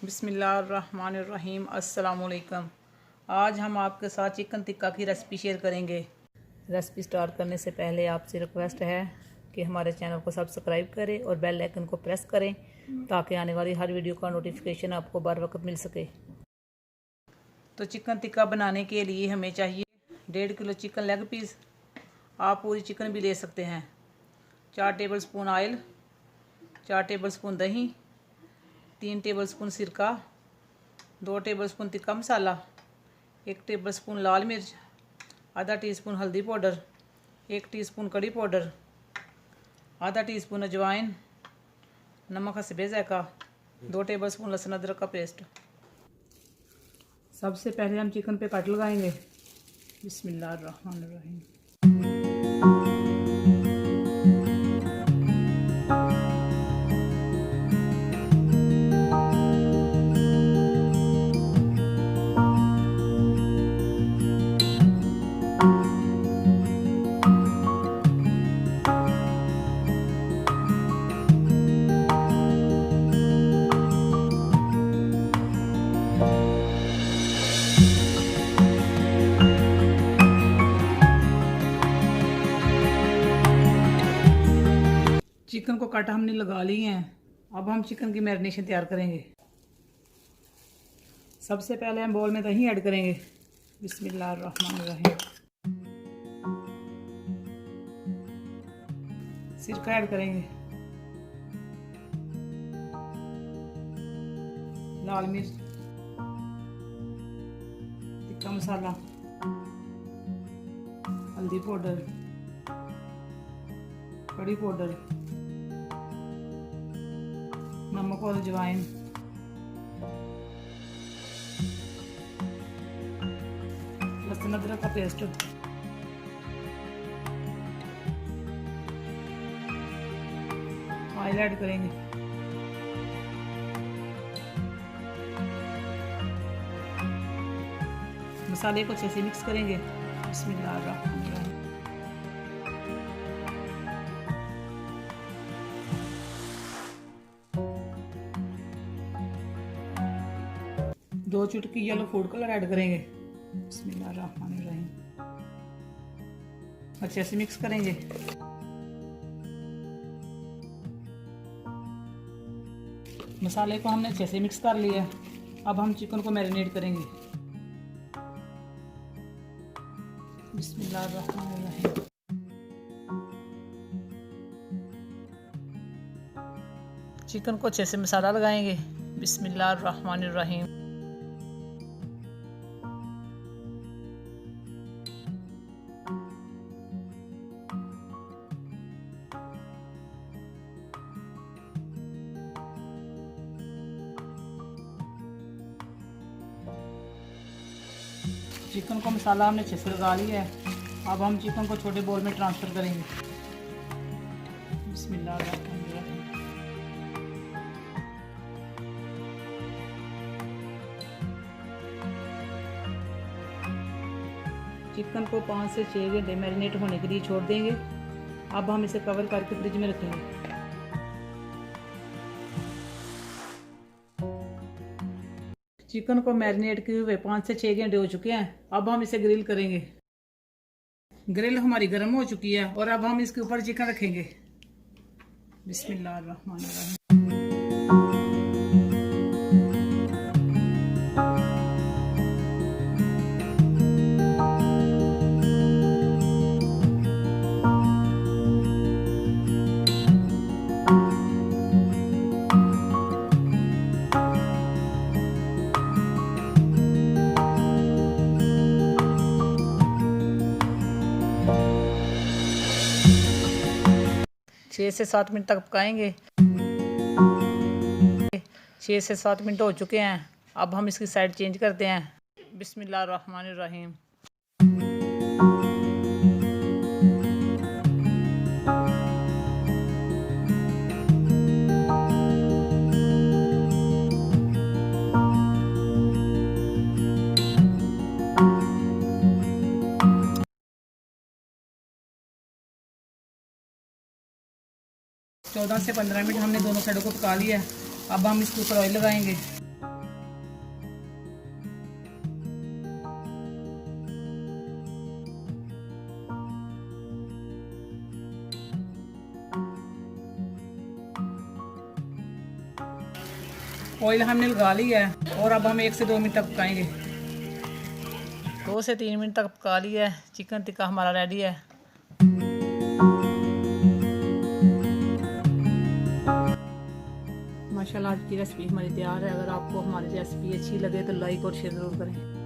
बिस्मिल्लाहिर्रहमानिर्रहीम। अस्सलामुअलैकुम। आज हम आपके साथ चिकन टिक्का की रेसिपी शेयर करेंगे। रेसिपी स्टार्ट करने से पहले आपसे रिक्वेस्ट है कि हमारे चैनल को सब्सक्राइब करें और बेल आइकन को प्रेस करें ताकि आने वाली हर वीडियो का नोटिफिकेशन आपको बर वक्त मिल सके। तो चिकन टिक्का बनाने के लिए हमें चाहिए 1.5 किलो चिकन लेग पीस। आप पूरी चिकन भी ले सकते हैं। 4 टेबलस्पून ऑयल, 4 टेबलस्पून दही, 3 टेबलस्पून सिरका, 2 टेबलस्पून तिक्का मसाला, 1 टेबलस्पून लाल मिर्च, आधा टीस्पून हल्दी पाउडर, 1 टीस्पून कड़ी पाउडर, आधा टीस्पून अजवाइन, नमक हस्बे ज़ायक़ा, 2 टेबलस्पून लहसुन अदरक का पेस्ट। सबसे पहले हम चिकन पे कट लगाएंगे। बिस्मिल्लाहिर्रहमानिर्रहीम। चिकन को काटा हमने लगा ली है। अब हम चिकन की मैरिनेशन तैयार करेंगे। सबसे पहले हम बाउल में दही ऐड करेंगे। बिस्मिल्लाहिर्रहमानिर्रहीम। सिरका ऐड करेंगे, लाल मिर्च, तिक्का मसाला, हल्दी पाउडर, कड़ी पाउडर, नमक और अजवाइन, लहसुन अदरक का पेस्ट, ऑयल ऐड करेंगे, मसाले को अच्छे से मिक्स करेंगे। बिस्मिल्लाहिर्रहमानिर्रहीम। 2 चुटकी येलो फूड कलर ऐड करेंगे। बिस्मिल्लाहिर्रहमानिर्रहीम। अच्छे से मिक्स करेंगे। मसाले को हमने अच्छे से मिक्स कर लिया। अब हम चिकन को मैरिनेट करेंगे। बिस्मिल्लाहिर्रहमानिर्रहीम। चिकन को अच्छे से मसाला लगाएंगे। बिस्मिल्लाहिर्रहमानिर्रहीम। चिकन को मसाला हमने अच्छे से लगा लिया है। अब हम चिकन को छोटे बोल में ट्रांसफ़र करेंगे। बिस्मिल्लाहिर्रहमानिर्रहीम। चिकन को 5 से 6 घंटे मैरिनेट होने के लिए छोड़ देंगे। अब हम इसे कवर करके फ्रिज में रखेंगे। चिकन को मैरिनेट किए हुए 5 से 6 घंटे हो चुके हैं। अब हम इसे ग्रिल करेंगे। ग्रिल हमारी गर्म हो चुकी है और अब हम इसके ऊपर चिकन रखेंगे। बिस्मिल्लाहिर्रहमानिर्रहीम। 6 से 7 मिनट तक पकाएंगे। 6 से 7 मिनट हो चुके हैं। अब हम इसकी साइड चेंज करते हैं। बिस्मिल्लाहिर्रहमानिर्रहीम। चौदह से 15 मिनट हमने दोनों साइडों को पका लिया है। अब हम इसके ऊपर ऑयल लगाएंगे। ऑयल हमने लगा लिया है और अब हम 1 से 2 मिनट तक पकाएंगे। 2 से 3 मिनट तक पका लिया है। चिकन टिक्का हमारा रेडी है। माशाल्लाह आज की रेसिपी हमारी तैयार है। अगर आपको हमारी रेसिपी अच्छी लगे तो लाइक और शेयर ज़रूर करें।